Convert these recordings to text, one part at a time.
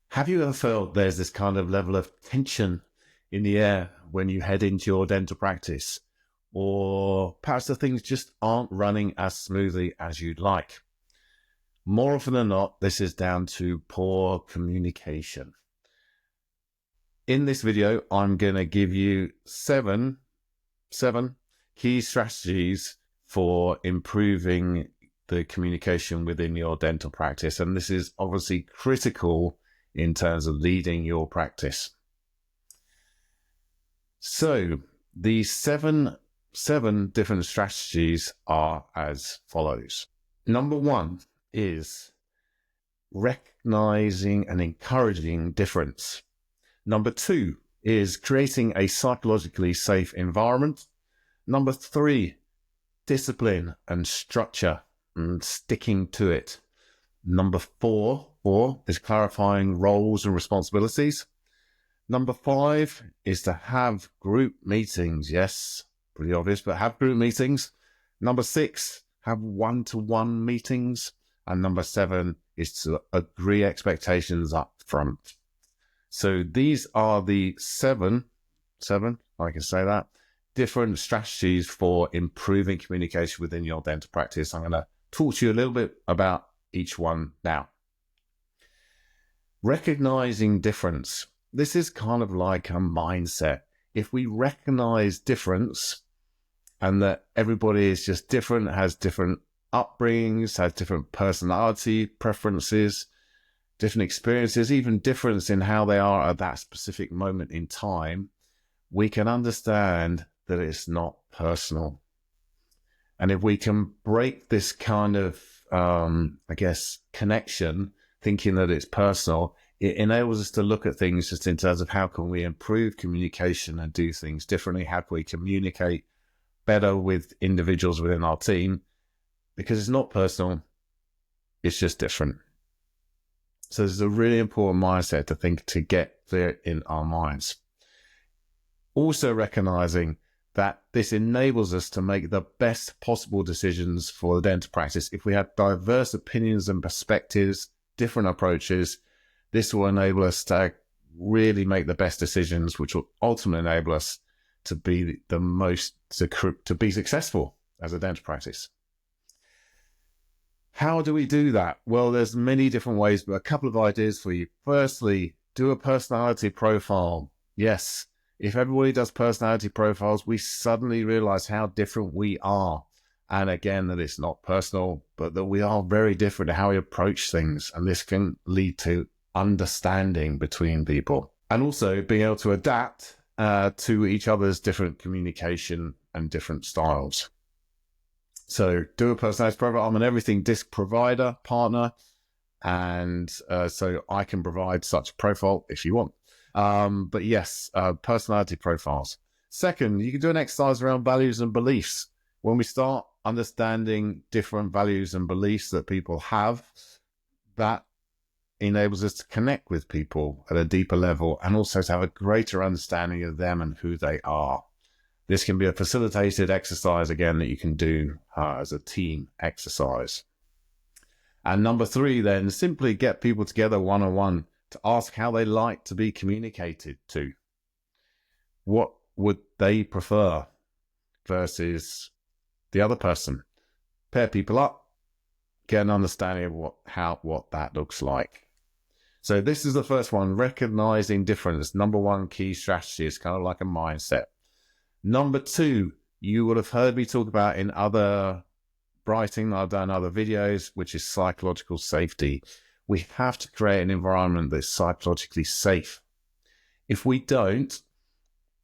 Have you ever felt there's this kind of level of tension in the air when you head into your dental practice? Or perhaps the things just aren't running as smoothly as you'd like? More often than not, this is down to poor communication. In this video, I'm going to give you seven key strategies for improving the communication within your dental practice. And this is obviously critical in terms of leading your practice. So the seven different strategies are as follows. Number one is recognizing and encouraging difference. Number two is creating a psychologically safe environment. Number three, discipline and structure and sticking to it. Number four is clarifying roles and responsibilities. Number five is to have group meetings. Yes, pretty obvious, but have group meetings. Number six, have one-to-one meetings. And number seven is to agree expectations up front. So these are the seven, I can say that, different strategies for improving communication within your dental practice. I'm going to talk to you a little bit about each one now. Recognizing difference. This is kind of like a mindset. If we recognize difference and that everybody is just different, has different upbringings, has different personality preferences, different experiences, even difference in how they are at that specific moment in time, we can understand that it's not personal. And if we can break this kind of, connection, thinking that it's personal, it enables us to look at things just in terms of how can we improve communication and do things differently? How can we communicate better with individuals within our team? Because it's not personal, it's just different. So this is a really important mindset to think, to get clear in our minds. Also recognizing that this enables us to make the best possible decisions for the dental practice. If we have diverse opinions and perspectives, different approaches, this will enable us to really make the best decisions, which will ultimately enable us to be to be successful as a dental practice. How do we do that? Well, there's many different ways, but a couple of ideas for you. Firstly, do a personality profile. Yes, if everybody does personality profiles, we suddenly realize how different we are. And again, that it's not personal, but that we are very different to how we approach things. And this can lead to understanding between people. And also being able to adapt to each other's different communication and different styles. So do a personality profile. I'm an everything disc provider partner. And so I can provide such a profile if you want. But yes, personality profiles. Second, you can do an exercise around values and beliefs. When we start understanding different values and beliefs that people have, that enables us to connect with people at a deeper level and also to have a greater understanding of them and who they are. This can be a facilitated exercise, again, that you can do as a team exercise. And number three, then, simply get people together one-on-one to ask how they like to be communicated to. What would they prefer versus the other person? Pair people up, get an understanding of what that looks like. So this is the first one, recognizing difference. Number one key strategy is kind of like a mindset. Number two, you would have heard me talk about in other writing I've done other videos, which is psychological safety. We have to create an environment that's psychologically safe. If we don't,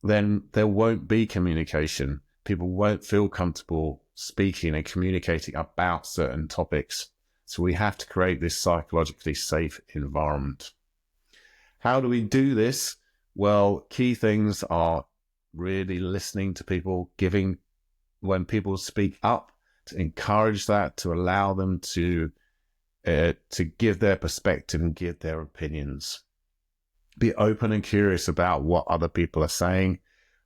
then there won't be communication. People won't feel comfortable speaking and communicating about certain topics. So we have to create this psychologically safe environment. How do we do this? Well, key things are really listening to people, when people speak up, to encourage that, to allow them to give their perspective and give their opinions. Be open and curious about what other people are saying.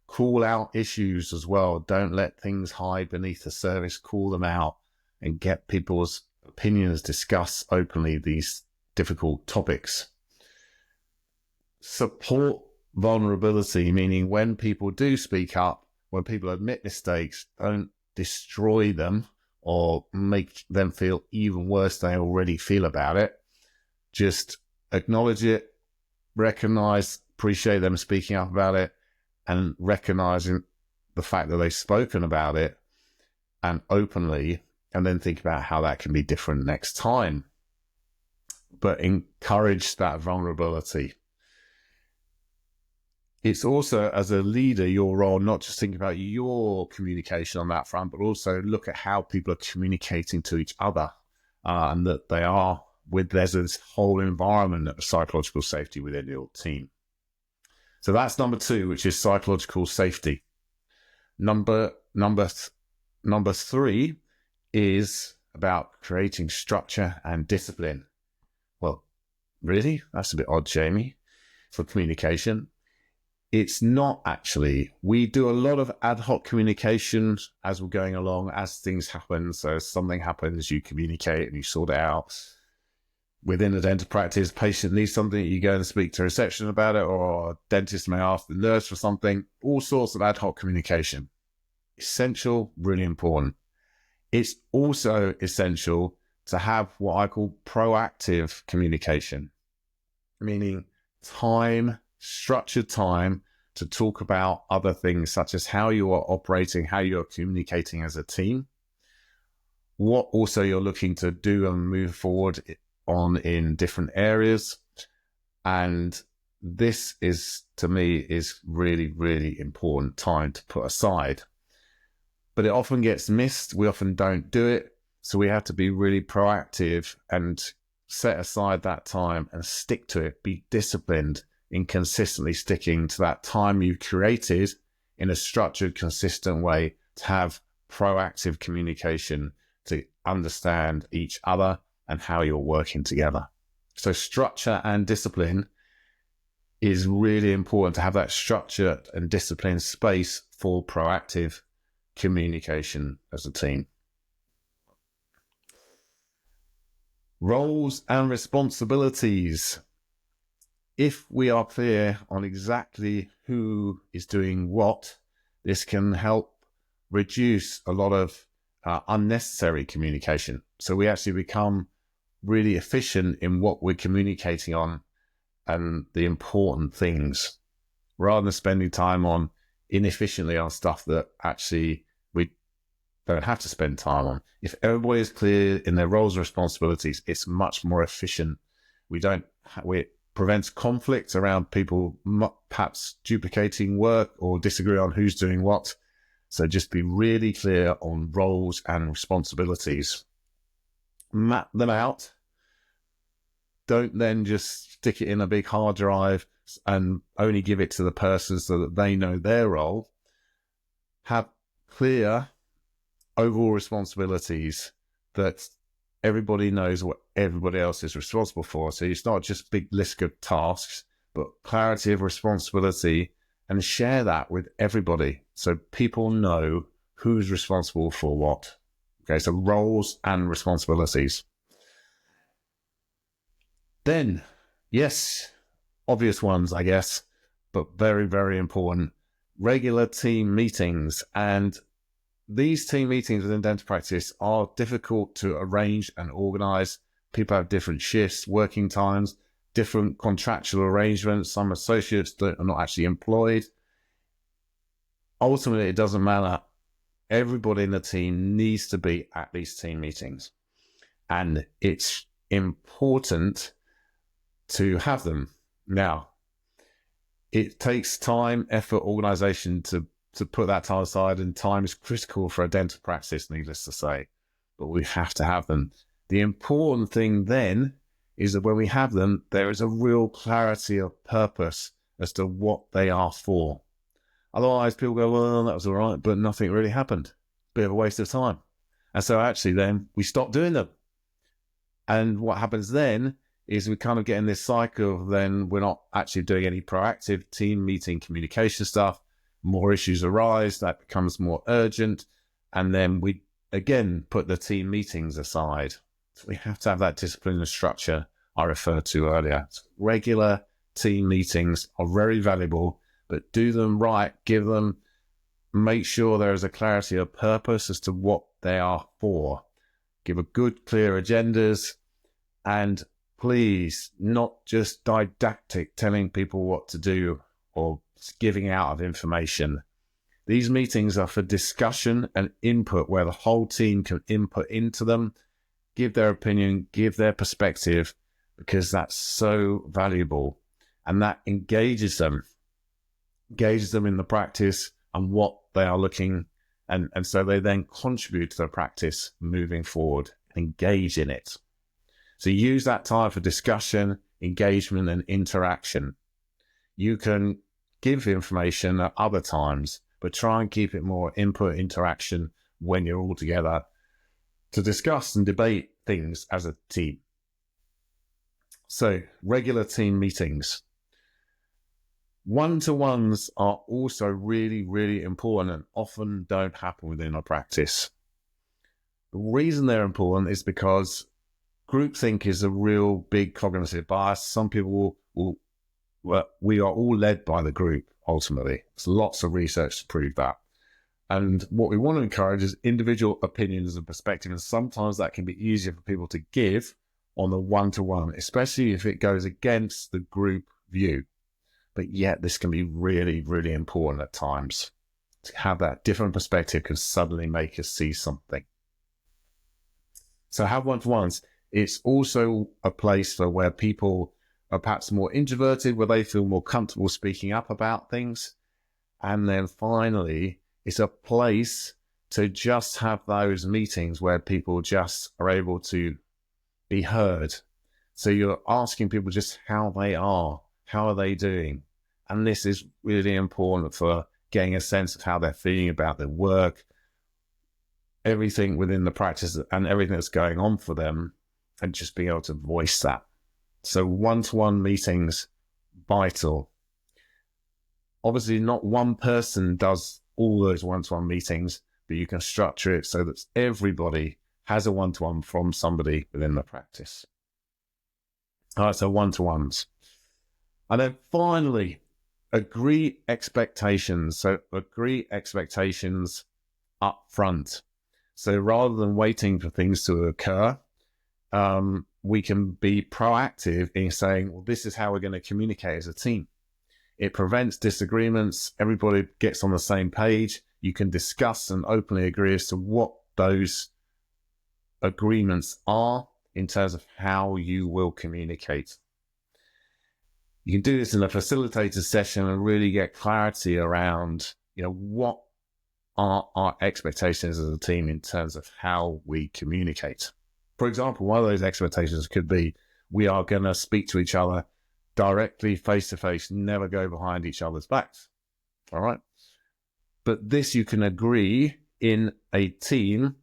Call out issues as well. Don't let things hide beneath the surface. Call them out and get people's opinions, discuss openly these difficult topics. support vulnerability, meaning when people do speak up, when people admit mistakes, don't destroy them or make them feel even worse than they already feel about it. Just acknowledge it, recognize, appreciate them speaking up about it, and recognizing the fact that they've spoken about it and openly, and then think about how that can be different next time. But encourage that vulnerability. It's also, as a leader, your role, not just think about your communication on that front, but also look at how people are communicating to each other, and that they are there's this whole environment of psychological safety within your team. So that's number 2, which is psychological safety. Number 3 is about creating structure and discipline. Well, really? That's a bit odd, Jamie, for communication. It's not actually. We do a lot of ad hoc communication as we're going along, as things happen. So if something happens, you communicate and you sort it out. Within a dental practice, patient needs something, you go and speak to reception about it, or a dentist may ask the nurse for something. All sorts of ad hoc communication. Essential, really important. It's also essential to have what I call proactive communication, meaning structured time to talk about other things, such as how you are operating, how you're communicating as a team, what also you're looking to do and move forward on in different areas. And this is, to me, is really, really important time to put aside. But it often gets missed. We often don't do it. So we have to be really proactive and set aside that time and stick to it. Be disciplined in consistently sticking to that time you've created in a structured, consistent way to have proactive communication, to understand each other and how you're working together. So structure and discipline is really important, to have that structure and discipline space for proactive communication as a team. Roles and responsibilities. If we are clear on exactly who is doing what, this can help reduce a lot of unnecessary communication. So we actually become really efficient in what we're communicating on and the important things, rather than spending time on inefficiently on stuff that actually we don't have to spend time on. If everybody is clear in their roles and responsibilities, it's much more efficient. It prevents conflict around people perhaps duplicating work or disagree on who's doing what. So just be really clear on roles and responsibilities. Map them out. Don't then just stick it in a big hard drive and only give it to the person so that they know their role. Have clear overall responsibilities that everybody knows what everybody else is responsible for. So it's not just big list of tasks, but clarity of responsibility, and share that with everybody so people know who's responsible for what. Okay, so roles and responsibilities. Then, yes, obvious ones, I guess, but very, very important, regular team meetings. And these team meetings within dental practice are difficult to arrange and organize. People have different shifts, working times, different contractual arrangements, some associates that are not actually employed. Ultimately, it doesn't matter. Everybody in the team needs to be at these team meetings. And it's important to have them. Now, it takes time, effort, organization to put that time aside, and time is critical for a dental practice, needless to say, but we have to have them. The important thing then is that when we have them, there is a real clarity of purpose as to what they are for. Otherwise, people go, well, that was all right, but nothing really happened. Bit of a waste of time. And so actually then we stop doing them. And what happens then is we kind of get in this cycle of then we're not actually doing any proactive team meeting communication stuff. More issues arise, that becomes more urgent. And then we, again, put the team meetings aside. So we have to have that discipline and structure I referred to earlier. Regular team meetings are very valuable, but do them right. Make sure there is a clarity of purpose as to what they are for. Give a good, clear agendas, and please, not just didactic telling people what to do or giving out of information. These meetings are for discussion and input, where the whole team can input into them, give their opinion, give their perspective, because that's so valuable. And that engages them in the practice and what they are looking, and so they then contribute to the practice moving forward, engage in it. So use that time for discussion, engagement, and interaction. You can give information at other times, but try and keep it more input, interaction when you're all together to discuss and debate things as a team. So, regular team meetings. One-to-ones are also really, really important and often don't happen within our practice. The reason they're important is because groupthink is a real big cognitive bias. Some people we are all led by the group, ultimately. There's lots of research to prove that. And what we want to encourage is individual opinions and perspectives. And sometimes that can be easier for people to give on the one-to-one, especially if it goes against the group view. But yet this can be really, really important at times. To have that different perspective can suddenly make us see something. So have one-to-ones. It's also a place for where people are perhaps more introverted, where they feel more comfortable speaking up about things. And then finally, it's a place to just have those meetings where people just are able to be heard. So you're asking people just how they are they doing? And this is really important for getting a sense of how they're feeling about their work, everything within the practice and everything that's going on for them, and just being able to voice that. So one-to-one meetings, vital. Obviously, not one person does all those one-to-one meetings, but you can structure it so that everybody has a one-to-one from somebody within the practice. All right, so one-to-ones. And then finally, agree expectations. So agree expectations up front. So rather than waiting for things to occur, we can be proactive in saying, well, this is how we're going to communicate as a team. It prevents disagreements. Everybody gets on the same page. You can discuss and openly agree as to what those agreements are in terms of how you will communicate. You can do this in a facilitator session and really get clarity around, what are our expectations as a team in terms of how we communicate. For example, one of those expectations could be, we are going to speak to each other directly, face to face, never go behind each other's backs. All right. But this you can agree in a team,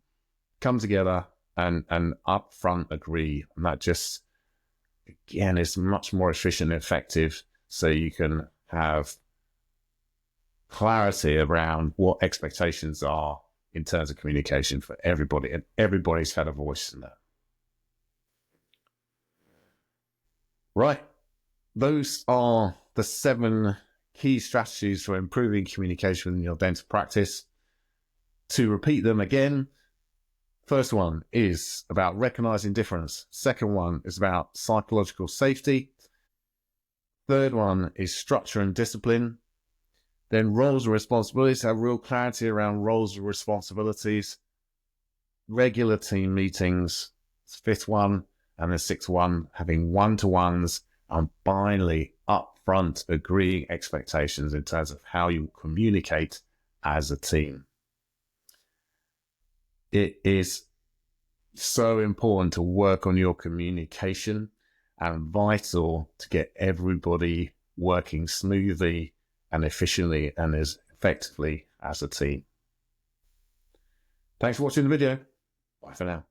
come together and upfront agree. And that just, again, is much more efficient and effective. So you can have clarity around what expectations are in terms of communication for everybody, and everybody's had a voice in that. Right. Those are the 7 key strategies for improving communication within your dental practice. To repeat them again, first one is about recognizing difference. Second one is about psychological safety. Third one is structure and discipline. Then roles and responsibilities, have real clarity around roles and responsibilities. Regular team meetings, fifth one. And the sixth one, having one-to-ones, and finally, upfront agreeing expectations in terms of how you communicate as a team. It is so important to work on your communication and vital to get everybody working smoothly and efficiently and as effectively as a team. Thanks for watching the video. Bye for now.